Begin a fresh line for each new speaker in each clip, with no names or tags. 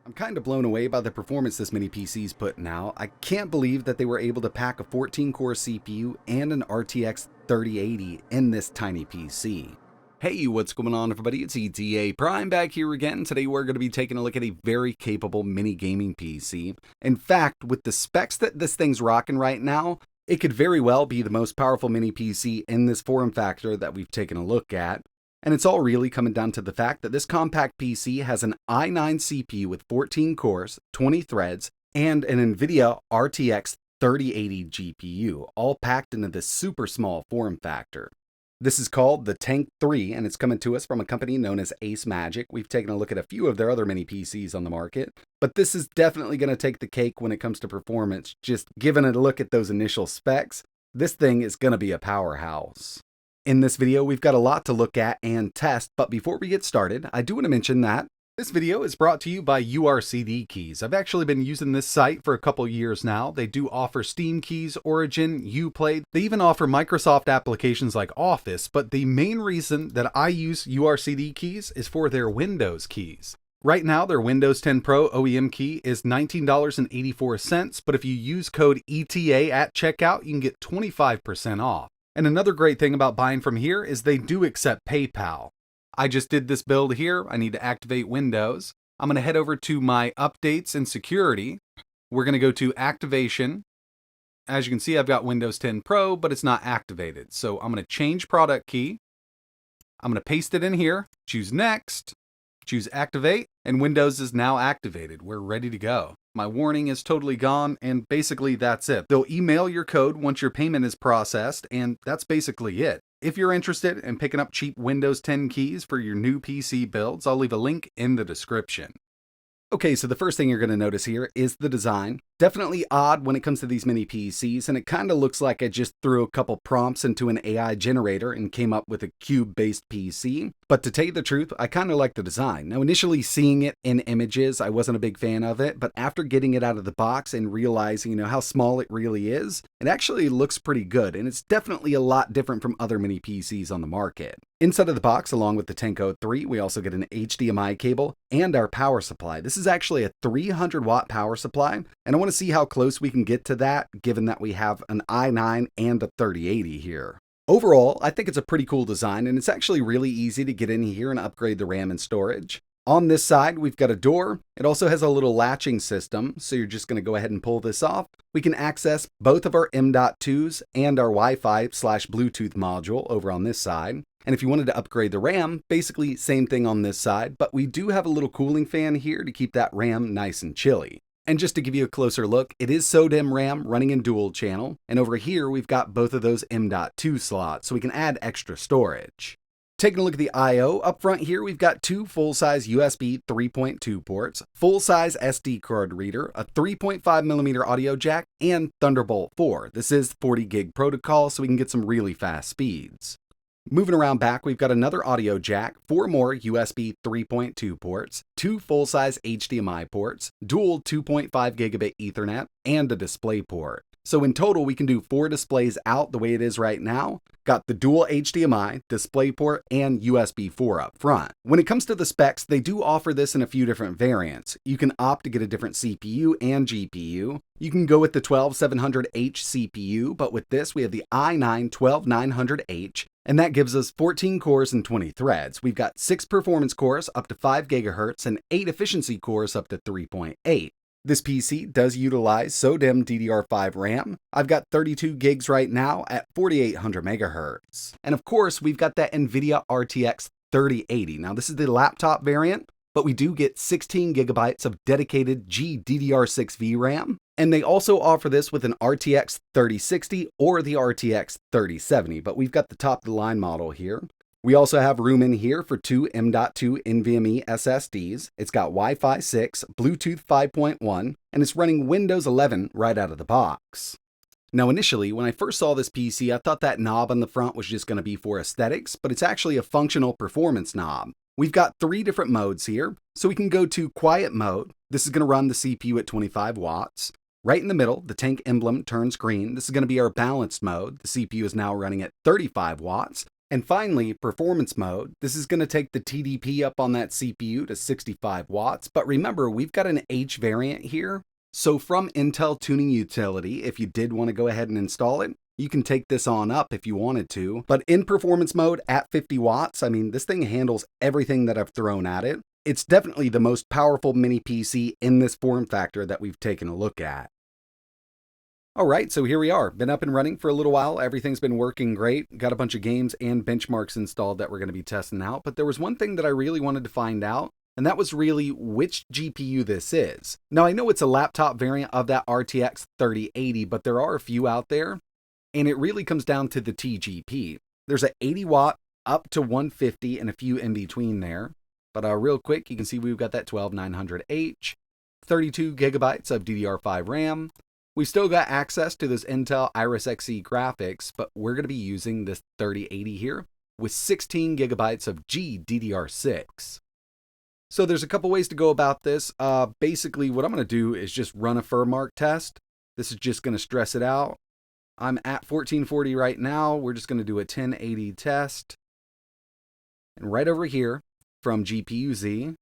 I'm kind of blown away by the performance this mini PC's putting out. I can't believe that they were able to pack a 14-core CPU and an RTX 3080 in this tiny PC. Hey, what's going on everybody? It's ETAPRIME back here again. Today we're going to be taking a look at a very capable mini gaming PC. In fact, with the specs that this thing's rocking right now, it could very well be the most powerful mini PC in this form factor that we've taken a look at. And it's all really coming down to the fact that this compact PC has an i9 CPU with 14 cores, 20 threads, and an NVIDIA RTX 3080 GPU, all packed into this super small form factor. This is called the Tank 3, and it's coming to us from a company known as Acemagic. We've taken a look at a few of their other mini PCs on the market, but this is definitely going to take the cake when it comes to performance. Just giving it a look at those initial specs, this thing is going to be a powerhouse. In this video, we've got a lot to look at and test, but before we get started, I do want to mention that this video is brought to you by URCD Keys. I've actually been using this site for a couple years now. They do offer Steam keys, Origin, Uplay. They even offer Microsoft applications like Office, but the main reason that I use URCD Keys is for their Windows keys. Right now, their Windows 10 Pro OEM key is $19.84, but if you use code ETA at checkout, you can get 25% off. And another great thing about buying from here is they do accept PayPal. I just did this build here. I need to activate Windows. I'm going to head over to my updates and security. We're going to go to activation. As you can see, I've got Windows 10 Pro, but it's not activated. So I'm going to change product key. I'm going to paste it in here, choose next, choose activate, and Windows is now activated. We're ready to go. My warning is totally gone, and basically that's it. They'll email your code once your payment is processed, and that's basically it. If you're interested in picking up cheap Windows 10 keys for your new PC builds, I'll leave a link in the description. Okay, so the first thing you're going to notice here is the design. Definitely odd when it comes to these mini PCs, and it kind of looks like I just threw a couple prompts into an AI generator and came up with a cube-based PC. But to tell you the truth, I kind of like the design. Now, initially seeing it in images, I wasn't a big fan of it, but after getting it out of the box and realizing, how small it really is, it actually looks pretty good, and it's definitely a lot different from other mini PCs on the market. Inside of the box, along with the Tank 3, we also get an HDMI cable and our power supply. This is actually a 300-watt power supply, and I want to see how close we can get to that, given that we have an i9 and a 3080 here. Overall, I think it's a pretty cool design, and it's actually really easy to get in here and upgrade the RAM and storage. On this side, we've got a door. It also has a little latching system, so you're just going to go ahead and pull this off. We can access both of our M.2s and our Wi-Fi/Bluetooth module over on this side. And if you wanted to upgrade the RAM, basically same thing on this side, but we do have a little cooling fan here to keep that RAM nice and chilly. And just to give you a closer look, it is SODIMM RAM running in dual channel, and over here we've got both of those M.2 slots, so we can add extra storage. Taking a look at the I.O. up front here, we've got two full-size USB 3.2 ports, full-size SD card reader, a 3.5mm audio jack, and Thunderbolt 4. This is 40 gig protocol, so we can get some really fast speeds. Moving around back, we've got another audio jack, 4 more USB 3.2 ports, 2 full-size HDMI ports, dual 2.5 gigabit Ethernet, and a display port. So in total, we can do 4 displays out the way it is right now. Got the dual HDMI, DisplayPort, and USB 4 up front. When it comes to the specs, they do offer this in a few different variants. You can opt to get a different CPU and GPU. You can go with the 12700H CPU, but with this, we have the i9 12900H, and that gives us 14 cores and 20 threads. We've got 6 performance cores up to 5 GHz and 8 efficiency cores up to 3.8. This PC does utilize SODIMM DDR5 RAM. I've got 32 gigs right now at 4800 megahertz. And of course, we've got that NVIDIA RTX 3080. Now, this is the laptop variant, but we do get 16 gigabytes of dedicated GDDR6 VRAM. And they also offer this with an RTX 3060 or the RTX 3070, but we've got the top-of-the-line model here. We also have room in here for 2 M.2 NVMe SSDs. It's got Wi-Fi 6, Bluetooth 5.1, and it's running Windows 11 right out of the box. Now initially, when I first saw this PC, I thought that knob on the front was just going to be for aesthetics, but it's actually a functional performance knob. We've got 3 different modes here, so we can go to quiet mode. This is going to run the CPU at 25 watts. Right in the middle, the tank emblem turns green. This is going to be our balanced mode. The CPU is now running at 35 watts. And finally, performance mode. This is going to take the TDP up on that CPU to 65 watts, but remember, we've got an H variant here. So from Intel Tuning Utility, if you did want to go ahead and install it, you can take this on up if you wanted to. But in performance mode at 50 watts, I mean, this thing handles everything that I've thrown at it. It's definitely the most powerful mini PC in this form factor that we've taken a look at. Alright, so here we are. Been up and running for a little while. Everything's been working great. Got a bunch of games and benchmarks installed that we're going to be testing out. But there was one thing that I really wanted to find out, and that was really which GPU this is. Now, I know it's a laptop variant of that RTX 3080, but there are a few out there, and it really comes down to the TGP. There's a 80 watt up to 150 and a few in between there. But real quick, you can see we've got that 12900H, 32 gigabytes of DDR5 RAM. We've still got access to this Intel Iris Xe graphics, but we're going to be using this 3080 here with 16 gigabytes of GDDR6. So there's a couple ways to go about this. Basically, what I'm going to do is just run a firmware test. This is just going to stress it out. I'm at 1440 right now. We're just going to do a 1080 test. And right over here from GPU-Z,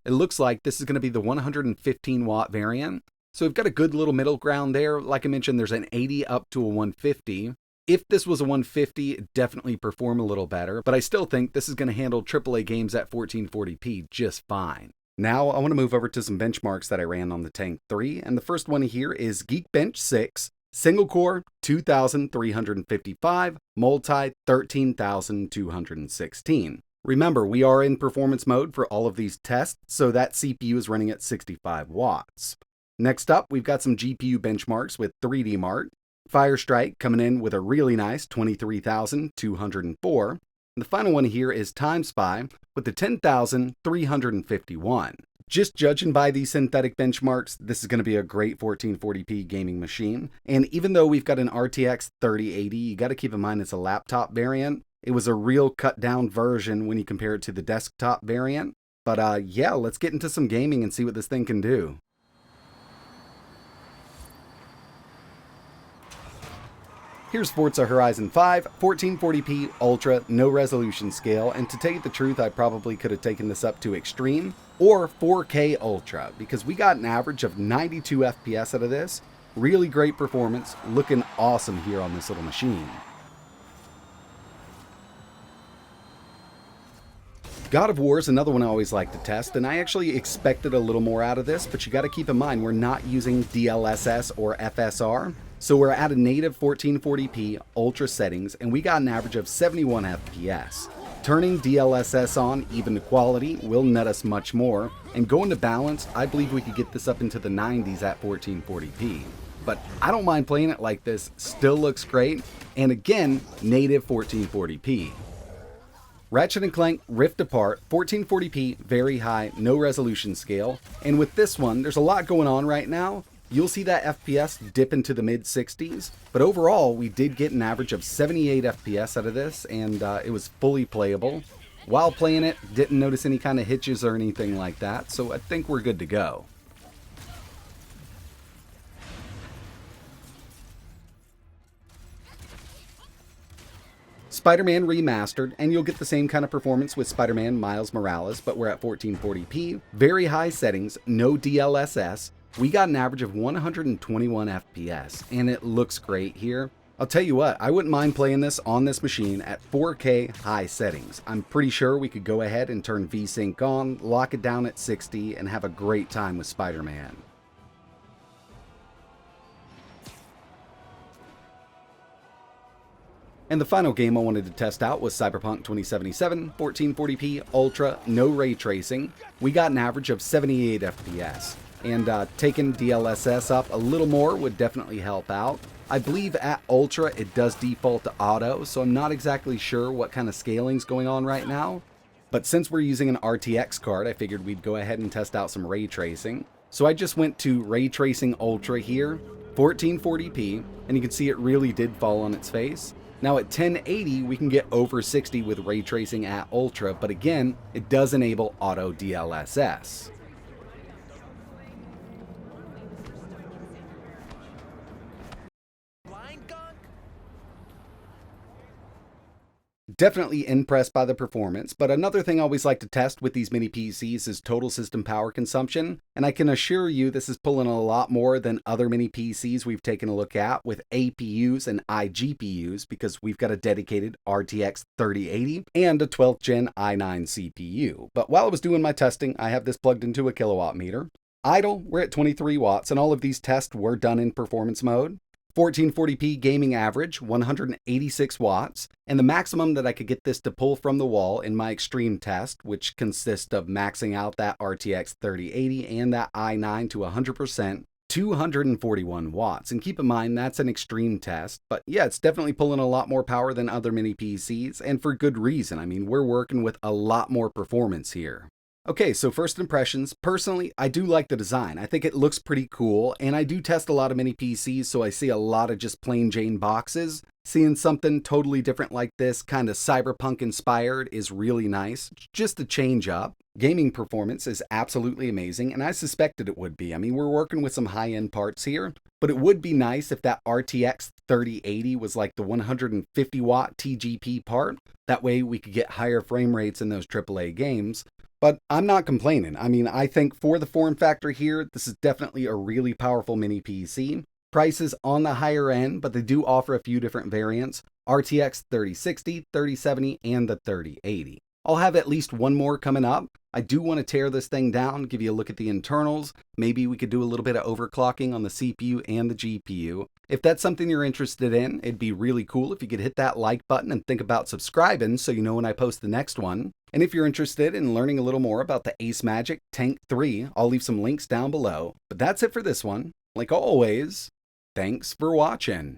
it looks like this is going to be the 115 watt variant. So we've got a good little middle ground there. Like I mentioned, there's an 80 up to a 150. If this was a 150, it'd definitely perform a little better, but I still think this is going to handle AAA games at 1440p just fine. Now I want to move over to some benchmarks that I ran on the Tank 3, and the first one here is Geekbench 6, single core 2355, multi 13216. Remember, we are in performance mode for all of these tests, so that CPU is running at 65 watts. Next up, we've got some GPU benchmarks with 3D Mark. Firestrike coming in with a really nice 23,204. And the final one here is TimeSpy with the 10,351. Just judging by these synthetic benchmarks, this is going to be a great 1440p gaming machine. And even though we've got an RTX 3080, you got to keep in mind it's a laptop variant. It was a real cut down version when you compare it to the desktop variant. But yeah, let's get into some gaming and see what this thing can do. Here's Forza Horizon 5, 1440p Ultra, no resolution scale, and to tell you the truth, I probably could have taken this up to Extreme or 4K Ultra, because we got an average of 92 FPS out of this. Really great performance, looking awesome here on this little machine. God of War is another one I always like to test, and I actually expected a little more out of this, but you got to keep in mind we're not using DLSS or FSR. So we're at a native 1440p Ultra settings, and we got an average of 71 FPS. Turning DLSS on, even to quality, will net us much more, and going to balance, I believe we could get this up into the 90s at 1440p. But I don't mind playing it like this, still looks great, and again, native 1440p. Ratchet & Clank Rift Apart, 1440p, very high, no resolution scale, and with this one, there's a lot going on right now. You'll see that FPS dip into the mid-60s, but overall, we did get an average of 78 FPS out of this, and it was fully playable. While playing it, didn't notice any kind of hitches or anything like that, so I think we're good to go. Spider-Man Remastered, and you'll get the same kind of performance with Spider-Man Miles Morales, but we're at 1440p, very high settings, no DLSS. We got an average of 121 FPS, and it looks great here. I'll tell you what, I wouldn't mind playing this on this machine at 4K high settings. I'm pretty sure we could go ahead and turn VSync on, lock it down at 60, and have a great time with Spider-Man. And the final game I wanted to test out was Cyberpunk 2077, 1440p Ultra, no ray tracing. We got an average of 78 FPS. And taking DLSS up a little more would definitely help out. I believe at Ultra it does default to auto, so I'm not exactly sure what kind of scaling's going on right now. But since we're using an RTX card, I figured we'd go ahead and test out some ray tracing. So I just went to Ray Tracing Ultra here, 1440p, and you can see it really did fall on its face. Now at 1080, we can get over 60 with ray tracing at Ultra, but again, it does enable auto DLSS. Definitely impressed by the performance, but another thing I always like to test with these mini PCs is total system power consumption, and I can assure you this is pulling a lot more than other mini PCs we've taken a look at with APUs and iGPUs because we've got a dedicated RTX 3080 and a 12th gen i9 CPU. But while I was doing my testing, I have this plugged into a kilowatt meter. Idle, we're at 23 watts, and all of these tests were done in performance mode. 1440p gaming average, 186 watts, and the maximum that I could get this to pull from the wall in my extreme test, which consists of maxing out that RTX 3080 and that i9 to 100%, 241 watts. And keep in mind, that's an extreme test, but yeah, it's definitely pulling a lot more power than other mini PCs, and for good reason. I mean, we're working with a lot more performance here. Okay, so first impressions. Personally, I do like the design. I think it looks pretty cool, and I do test a lot of mini PCs, so I see a lot of just plain Jane boxes. Seeing something totally different like this, kind of cyberpunk inspired, is really nice, just to change up. Gaming performance is absolutely amazing, and I suspected it would be. I mean, we're working with some high-end parts here, but it would be nice if that RTX 3080 was like the 150 watt TGP part. That way we could get higher frame rates in those AAA games. But I'm not complaining. I mean, I think for the form factor here, this is definitely a really powerful mini PC. Prices on the higher end, but they do offer a few different variants. RTX 3060, 3070, and the 3080. I'll have at least one more coming up. I do want to tear this thing down, give you a look at the internals. Maybe we could do a little bit of overclocking on the CPU and the GPU. If that's something you're interested in, it'd be really cool if you could hit that like button and think about subscribing so you know when I post the next one. And if you're interested in learning a little more about the Acemagic TANK 3, I'll leave some links down below. But that's it for this one. Like always, thanks for watching.